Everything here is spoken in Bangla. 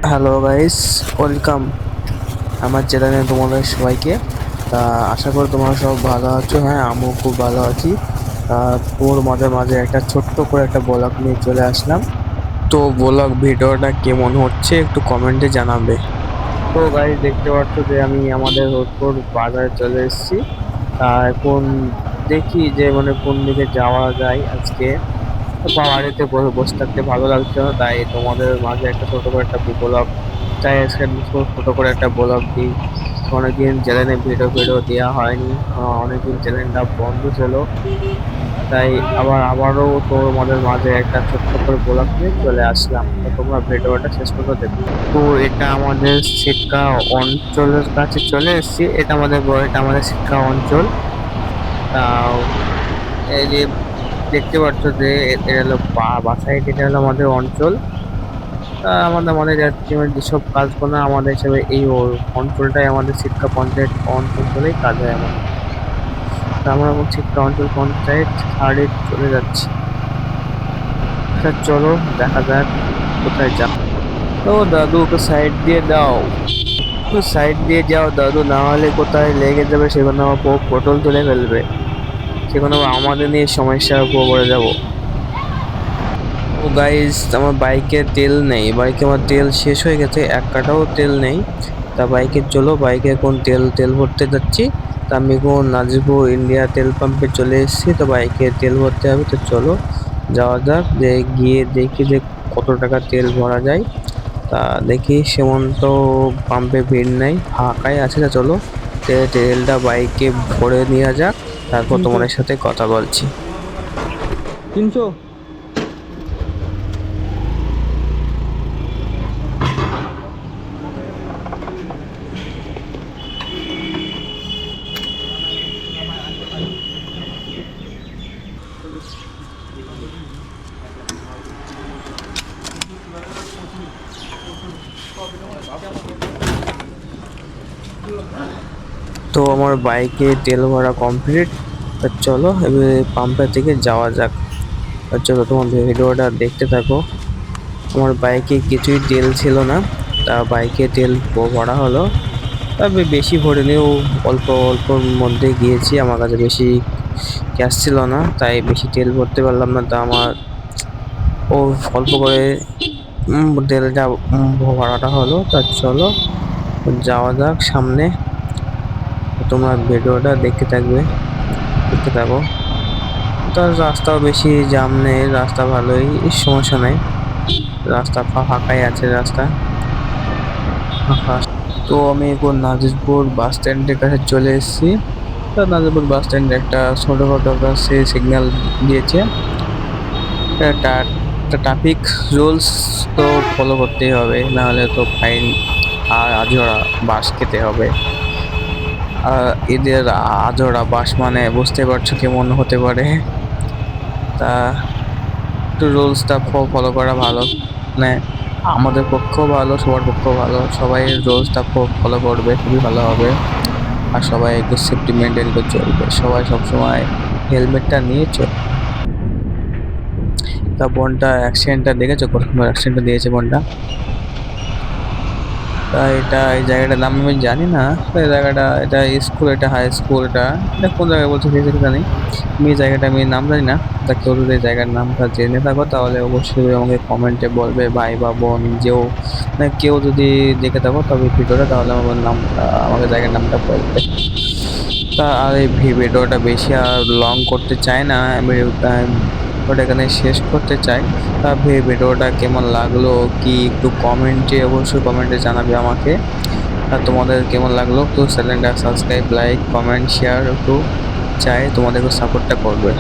হ্যালো গাইস, ওয়েলকাম আমার চ্যানেলে তোমাদের সবাইকে। তা আশা করি তোমরা সব ভালো আছো। হ্যাঁ, আমিও খুব ভালো আছি। তা তোর মাঝে মাঝে একটা ছোট্ট করে একটা ব্লগ নিয়ে চলে আসলাম। তো ব্লগ ভিডিওটা কেমন হচ্ছে একটু কমেন্টে জানাবে। তো গাইস, দেখতে পাচ্ছ যে আমি আমাদের রোডপুর বাজারে চলে এসেছি। তা এখন দেখি যে মানে কোন দিকে যাওয়া যায় আজকে। তো বাড়িতে বসে থাকতে ভালো লাগছে না, তাই তোমাদের মাঝে একটা ছোট করে একটা ব্লগ, তাই আজকে ছোট করে একটা ব্লগ দিই। অনেকদিন চ্যানেলে ভিডিও ভিডিও দেওয়া হয়নি, অনেকদিন চ্যানেলটা বন্ধ ছিল, তাই আবারও তোমাদের মাঝে একটা ছোট্ট করে ব্লগ নিয়ে চলে আসলাম। তো তোমরা ভিডিওটা শেষ পর্যন্ত দেখো। তো এটা আমাদের শিক্ষা অঞ্চলের কাছে চলে এসেছি। এটা আমাদের শিক্ষা অঞ্চল। তা এই যে দেখতে পাচ্ছ যে এটা হলো বাসাইড, এটা হলো আমাদের অঞ্চল। তা আমাদের আমাদের যেসব কাজ করে আমাদের হিসেবে এই অঞ্চলটাই আমাদের শিক্ষা পঞ্চায়েত অঞ্চল বলেই কাজ হয় আমাদের। তা আমরা এখন শিক্ষা অঞ্চল পঞ্চায়েত থার্ডে চলে যাচ্ছি। আচ্ছা চলো দেখা যাক কোথায় যা। ও দাদু, ওকে সাইড দিয়ে দাও, একটু সাইড দিয়ে যাও দাদু, না হলে কোথায় লেগে যাবে, সেখানে আমার পটল তুলে ফেলবে, সেখানে আবার আমাদের নিয়ে সমস্যার উপর পড়ে যাবো। ও গাইস, আমার বাইকে তেল নেই, বাইকে আমার তেল শেষ হয়ে গেছে, এক কাটাও তেল নেই। তা বাইকে চলো, বাইকে এখন তেল তেল ভরতে যাচ্ছি। তা আমি এখন নাজিবো ইন্ডিয়া তেল পাম্পে চলে এসেছি। তো বাইকে তেল ভরতে হবে, তো চলো যাওয়া যাক, যে গিয়ে দেখি যে কত টাকা তেল ভরা যায়। তা দেখি সীমান্ত পাম্পে ভিড় নাই, ফাঁকাই আছে। তা চলো তেলটা বাইকে ভরে নেওয়া যাক, তারপর 300 তোমাদের সাথে কথা বলছি। 300। তো আমার বাইকে তেল ভরা কমপ্লিট। তা চলো এবার পাম্পের থেকে যাওয়া যাক। তা চলো তোমার ভিডিওটা দেখতে থাকো। আমার বাইকে কিছুই তেল ছিল না, তা বাইকে তেল ভরা হলো। তবে বেশি ভরিনিও, অল্প অল্পর মধ্যে গিয়েছি, আমার কাছে বেশি ক্যাশ ছিল না, তাই বেশি তেল ভরতে পারলাম না। তা আমার ও অল্প করে তেলটা ভরাটা হলো। তা চলো যাওয়া যাক সামনে। তোমরা ভিডিওটা দেখতে থাকো। তার রাস্তাও বেশি জাম নেই, রাস্তা ভালোই, সমস্যা নেই, রাস্তা ফাঁকাই আছে, রাস্তা ফাঁকা। তো আমি এখন নাজিরপুর বাস স্ট্যান্ডের কাছে চলে এসেছি। তো নাজিরপুর বাস স্ট্যান্ডে একটা ছোটখাটো কাছে সিগন্যাল দিয়েছে। ট্রাফিক রুলস তো ফলো করতেই হবে, না হলে তো ফাইন আর আজোড়া বাস খেতে হবে। আর এদের আজোড়া বাস মানে বুঝতে পারছো কেমন হতে পারে। তা একটু রুলসটা ফলো করা ভালো, মানে আমাদের পক্ষেও ভালো, সবার পক্ষেও ভালো, সবাই রুলসটা ফলো করবে, খুবই ভালো হবে। আর সবাই একটু সেফটি মেনটেন করে চলবে, সবাই সবসময় হেলমেটটা নিয়ে চলবে। তা বোনটা অ্যাক্সিডেন্টটা দেখেছো, কতক্ষণ অ্যাক্সিডেন্টটা দিয়েছে বোনটা। তা এই জায়গাটার নাম আমি জানি না। তো এই জায়গাটা, এটা স্কুল, এটা হাই স্কুল, এটা কোন জায়গায় বলছে সেটা জানি আমি, এই জায়গাটা আমি নাম জানি না। তা কেউ যদি এই জায়গার নামটা জেনে থাকো তাহলে অবশ্যই আমাকে কমেন্টে বলবে, ভাই বা বোন যেও, মানে কেউ যদি দেখে থাকো তবে ভিডিওটা, তাহলে আমার নামটা, আমাকে জায়গার নামটা বলবে। তা আর এই ভিডিওটা বেশি আর লং করতে চাই না আমি, ওটা এখানে শেষ করতে চাই। তা ভিডিওটা কেমন লাগলো কি একটু কমেন্টে, অবশ্যই কমেন্টে জানাবে আমাকে। আর তোমাদের কেমন লাগলো তো চ্যানেলটা সাবস্ক্রাইব, লাইক, কমেন্ট, শেয়ার একটু চাই, তোমাদেরকে সাপোর্টটা করবে।